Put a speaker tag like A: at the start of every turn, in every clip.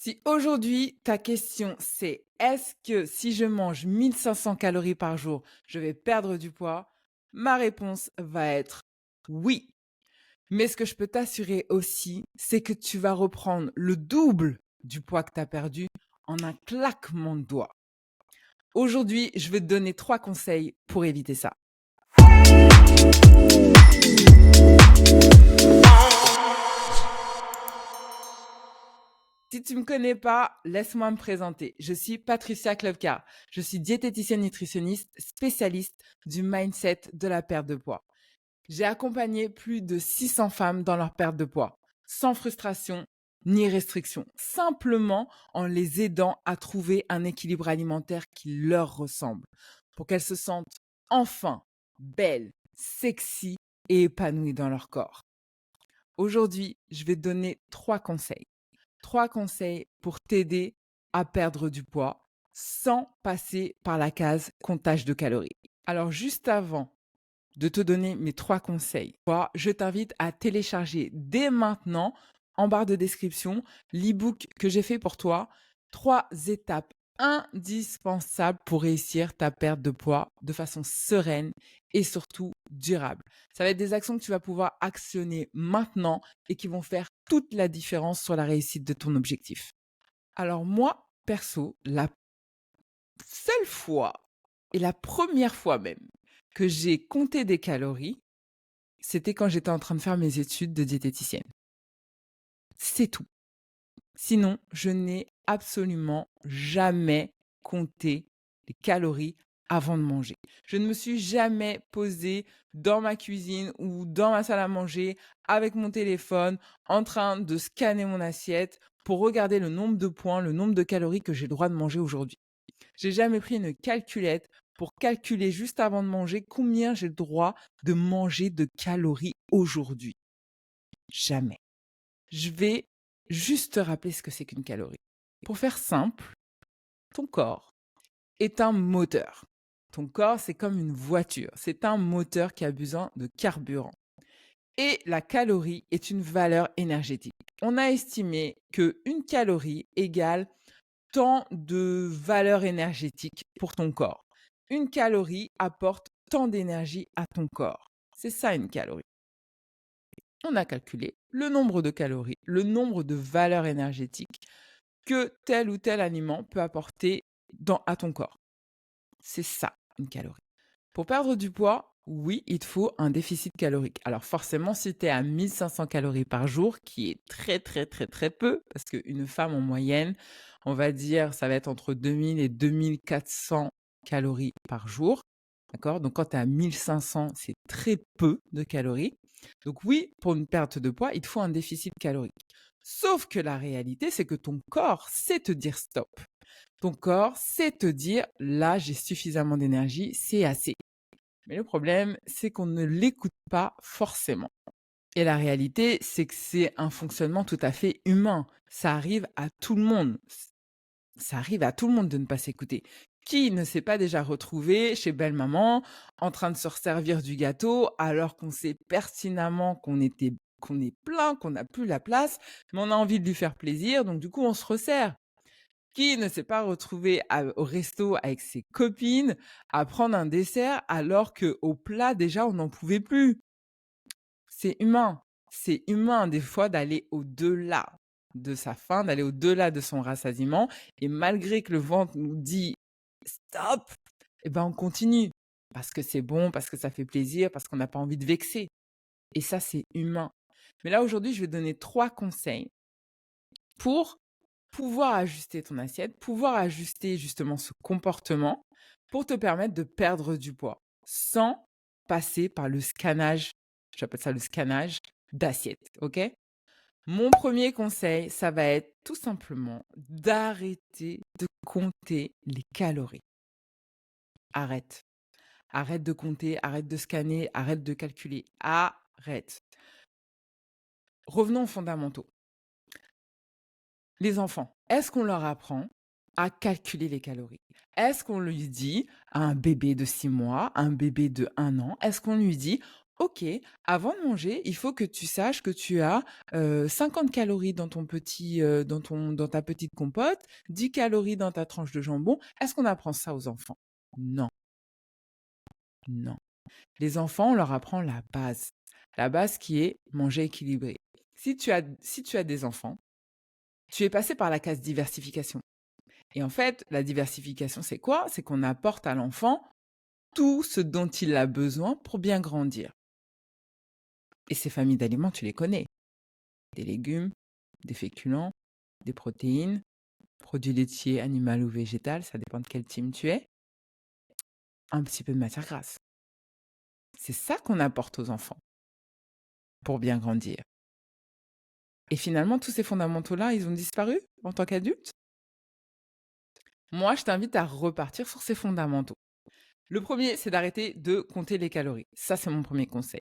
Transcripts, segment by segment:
A: Si aujourd'hui, ta question c'est: «Est-ce que si je mange 1 500 calories par jour, je vais perdre du poids?» Ma réponse va être: «Oui». Mais ce que je peux t'assurer aussi, c'est que tu vas reprendre le double du poids que tu as perdu en un claquement de doigts. Aujourd'hui, je vais te donner 3 conseils pour éviter ça. Si tu me connais pas, laisse-moi me présenter. Je suis Patricia Klebka. Je suis diététicienne nutritionniste spécialiste du mindset de la perte de poids. J'ai accompagné plus de 600 femmes dans leur perte de poids, sans frustration ni restriction, simplement en les aidant à trouver un équilibre alimentaire qui leur ressemble, pour qu'elles se sentent enfin belles, sexy et épanouies dans leur corps. Aujourd'hui, je vais te donner 3 conseils. 3 conseils pour t'aider à perdre du poids sans passer par la case comptage de calories. Alors, juste avant de te donner mes 3 conseils, je t'invite à télécharger dès maintenant, en barre de description, l'e-book que j'ai fait pour toi. 3 étapes indispensables pour réussir ta perte de poids de façon sereine et surtout durable. Ça va être des actions que tu vas pouvoir actionner maintenant et qui vont faire toute la différence sur la réussite de ton objectif. Alors moi, perso, la seule fois et la première fois même que j'ai compté des calories, c'était quand j'étais en train de faire mes études de diététicienne. C'est tout. Sinon, je n'ai absolument jamais compté les calories avant de manger. Je ne me suis jamais posée dans ma cuisine ou dans ma salle à manger avec mon téléphone en train de scanner mon assiette pour regarder le nombre de points, le nombre de calories que j'ai le droit de manger aujourd'hui. J'ai jamais pris une calculette pour calculer juste avant de manger combien j'ai le droit de manger de calories aujourd'hui. Jamais. Je vais juste te rappeler ce que c'est qu'une calorie. Pour faire simple, ton corps est un moteur. Ton corps, c'est comme une voiture. C'est un moteur qui a besoin de carburant. Et la calorie est une valeur énergétique. On a estimé qu'une calorie égale tant de valeur énergétique pour ton corps. Une calorie apporte tant d'énergie à ton corps. C'est ça une calorie. On a calculé le nombre de calories, le nombre de valeurs énergétiques que tel ou tel aliment peut apporter à ton corps. C'est ça, une calorie. Pour perdre du poids, oui, il te faut un déficit calorique. Alors forcément, si tu es à 1 500 calories par jour, qui est très très très très peu, parce qu'une femme en moyenne, on va dire, ça va être entre 2 000 et 2 400 calories par jour. D'accord? Donc quand tu es à 1 500, c'est très peu de calories. Donc oui, pour une perte de poids, il te faut un déficit calorique. Sauf que la réalité, c'est que ton corps sait te dire stop. Ton corps sait te dire, là, j'ai suffisamment d'énergie, c'est assez. Mais le problème, c'est qu'on ne l'écoute pas forcément. Et la réalité, c'est que c'est un fonctionnement tout à fait humain. Ça arrive à tout le monde. Ça arrive à tout le monde de ne pas s'écouter. Qui ne s'est pas déjà retrouvé chez belle-maman en train de se resservir du gâteau alors qu'on sait pertinemment qu'on est plein, qu'on n'a plus la place, mais on a envie de lui faire plaisir, donc du coup on se resserre. Qui ne s'est pas retrouvé au resto avec ses copines à prendre un dessert alors qu'au plat déjà on n'en pouvait plus? C'est humain. C'est humain des fois d'aller au-delà de sa faim, d'aller au-delà de son rassasiement et malgré que le ventre nous dit: «Stop!» et ben, on continue parce que c'est bon, parce que ça fait plaisir, parce qu'on n'a pas envie de vexer et ça, c'est humain. Mais là, aujourd'hui, je vais donner 3 conseils pour pouvoir ajuster ton assiette, pouvoir ajuster justement ce comportement pour te permettre de perdre du poids sans passer par le scannage, j'appelle ça le scannage d'assiette, ok? Mon premier conseil, ça va être tout simplement d'arrêter de compter les calories. Arrête. Arrête de compter, arrête de scanner, arrête de calculer. Arrête. Revenons aux fondamentaux. Les enfants, est-ce qu'on leur apprend à calculer les calories? Est-ce qu'on lui dit à un bébé de 6 mois, un bébé de 1 an, est-ce qu'on lui dit OK, avant de manger, il faut que tu saches que tu as, 50 calories dans ton petit, dans ta petite compote, 10 calories dans ta tranche de jambon. Est-ce qu'on apprend ça aux enfants? Non, non. Les enfants, on leur apprend la base qui est manger équilibré. Si tu as des enfants, tu es passé par la case diversification et en fait, la diversification, c'est quoi? C'est qu'on apporte à l'enfant tout ce dont il a besoin pour bien grandir et ces familles d'aliments, tu les connais. Des légumes, des féculents, des protéines, produits laitiers, animal ou végétal, ça dépend de quel team tu es, un petit peu de matière grasse. C'est ça qu'on apporte aux enfants pour bien grandir. Et finalement, tous ces fondamentaux-là, ils ont disparu en tant qu'adulte. Moi, je t'invite à repartir sur ces fondamentaux. Le premier, c'est d'arrêter de compter les calories. Ça, c'est mon premier conseil.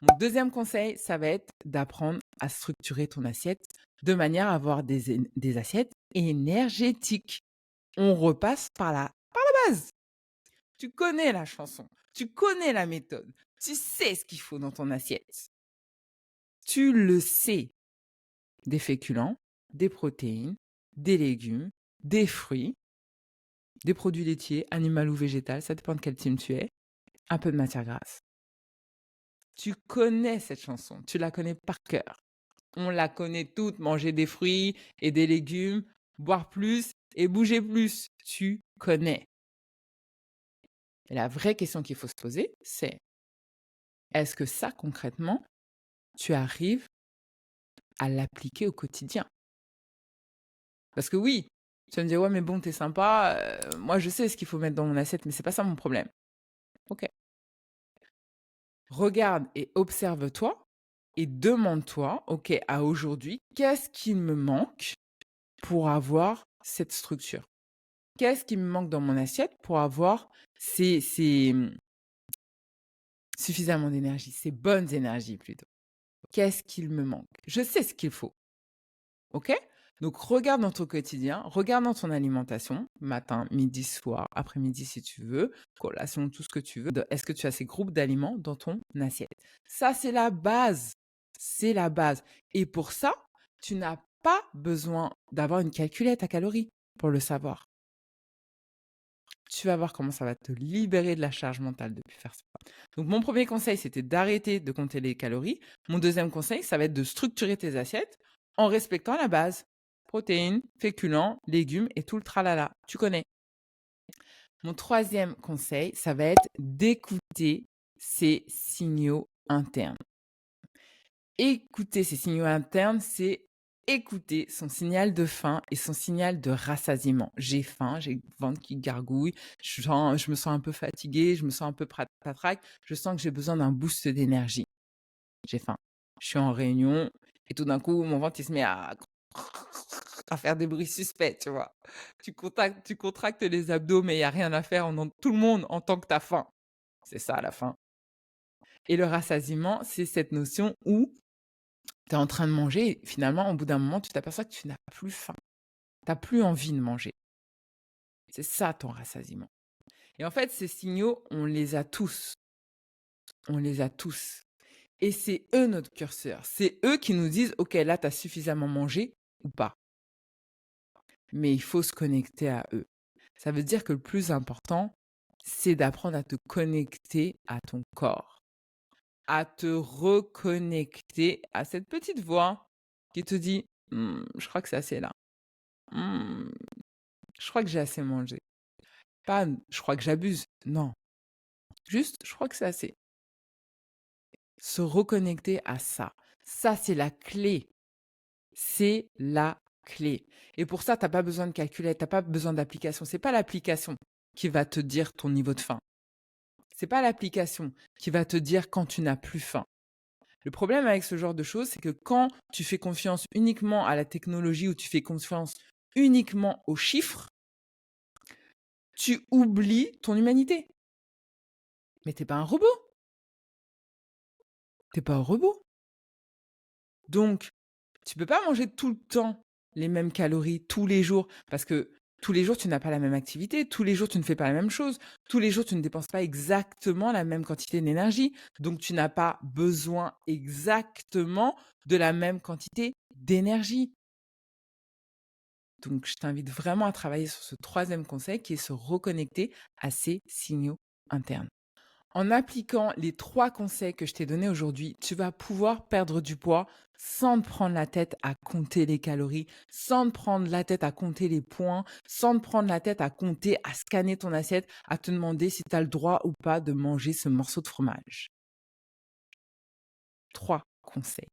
A: Mon deuxième conseil, ça va être d'apprendre à structurer ton assiette de manière à avoir des assiettes énergétiques. On repasse par la base. Tu connais la chanson, tu connais la méthode, tu sais ce qu'il faut dans ton assiette. Tu le sais. Des féculents, des protéines, des légumes, des fruits, des produits laitiers, animal ou végétal, ça dépend de quel team tu es, un peu de matière grasse. Tu connais cette chanson, tu la connais par cœur. On la connaît toutes, manger des fruits et des légumes, boire plus et bouger plus. Tu connais. Et la vraie question qu'il faut se poser, c'est est-ce que ça, concrètement, tu arrives à l'appliquer au quotidien? Parce que oui, tu vas me dire, ouais, mais bon, t'es sympa, moi je sais ce qu'il faut mettre dans mon assiette, mais c'est pas ça mon problème. Ok. Regarde et observe-toi et demande-toi, ok, à aujourd'hui, qu'est-ce qui me manque pour avoir cette structure? Qu'est-ce qui me manque dans mon assiette pour avoir suffisamment d'énergie, ces bonnes énergies plutôt? Qu'est-ce qu'il me manque? Je sais ce qu'il faut. OK? Donc regarde dans ton quotidien, regarde dans ton alimentation, matin, midi, soir, après-midi si tu veux, collation, tout ce que tu veux. Est-ce que tu as ces groupes d'aliments dans ton assiette? Ça, c'est la base. C'est la base. Et pour ça, tu n'as pas besoin d'avoir une calculette à calories pour le savoir. Tu vas voir comment ça va te libérer de la charge mentale depuis faire ça. Donc mon premier conseil, c'était d'arrêter de compter les calories. Mon deuxième conseil, ça va être de structurer tes assiettes en respectant la base. Protéines, féculents, légumes et tout le tralala. Tu connais. Mon troisième conseil, ça va être d'écouter ces signaux internes. Écouter ces signaux internes, c'est écouter son signal de faim et son signal de rassasiement. J'ai faim, j'ai le ventre qui gargouille, je me sens un peu fatiguée, je me sens un peu patraque, je sens que j'ai besoin d'un boost d'énergie. J'ai faim. Je suis en réunion et tout d'un coup, mon ventre, il se met à faire des bruits suspects, tu vois. Tu contractes les abdos, mais il n'y a rien à faire. Tout le monde entend que tu as faim. C'est ça, la faim. Et le rassasiement, c'est cette notion où tu es en train de manger et finalement, au bout d'un moment, tu t'aperçois que tu n'as plus faim. Tu n'as plus envie de manger. C'est ça ton rassasiement. Et en fait, ces signaux, on les a tous. On les a tous. Et c'est eux notre curseur. C'est eux qui nous disent, OK, là, tu as suffisamment mangé ou pas. Mais il faut se connecter à eux. Ça veut dire que le plus important, c'est d'apprendre à te connecter à ton corps, à te reconnecter à cette petite voix qui te dit, je crois que c'est assez là. Je crois que j'ai assez mangé. Pas, je crois que j'abuse. Non. Juste, je crois que c'est assez. Se reconnecter à ça. Ça, c'est la clé. C'est la clé. Et pour ça, tu n'as pas besoin de calculette, tu n'as pas besoin d'application. C'est pas l'application qui va te dire ton niveau de faim. C'est pas l'application qui va te dire quand tu n'as plus faim. Le problème avec ce genre de choses, c'est que quand tu fais confiance uniquement à la technologie ou tu fais confiance uniquement aux chiffres, tu oublies ton humanité. Mais t'es pas un robot. T'es pas un robot. Donc, tu peux pas manger tout le temps les mêmes calories tous les jours parce que Tous les jours, tu n'as pas la même activité, tous les jours, tu ne fais pas la même chose, tous les jours, tu ne dépenses pas exactement la même quantité d'énergie. Donc, tu n'as pas besoin exactement de la même quantité d'énergie. Donc, je t'invite vraiment à travailler sur ce troisième conseil qui est se reconnecter à ses signaux internes. En appliquant les 3 conseils que je t'ai donnés aujourd'hui, tu vas pouvoir perdre du poids sans te prendre la tête à compter les calories, sans te prendre la tête à compter les points, sans te prendre la tête à compter, à scanner ton assiette, à te demander si tu as le droit ou pas de manger ce morceau de fromage. 3 conseils.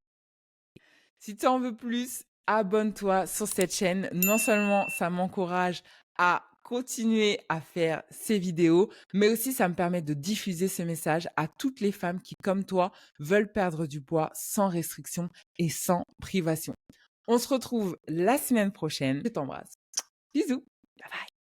A: Si tu en veux plus, abonne-toi sur cette chaîne. Non seulement ça m'encourage à continuer à faire ces vidéos, mais aussi ça me permet de diffuser ce message à toutes les femmes qui, comme toi, veulent perdre du poids sans restriction et sans privation. On se retrouve la semaine prochaine. Je t'embrasse. Bisous. Bye bye.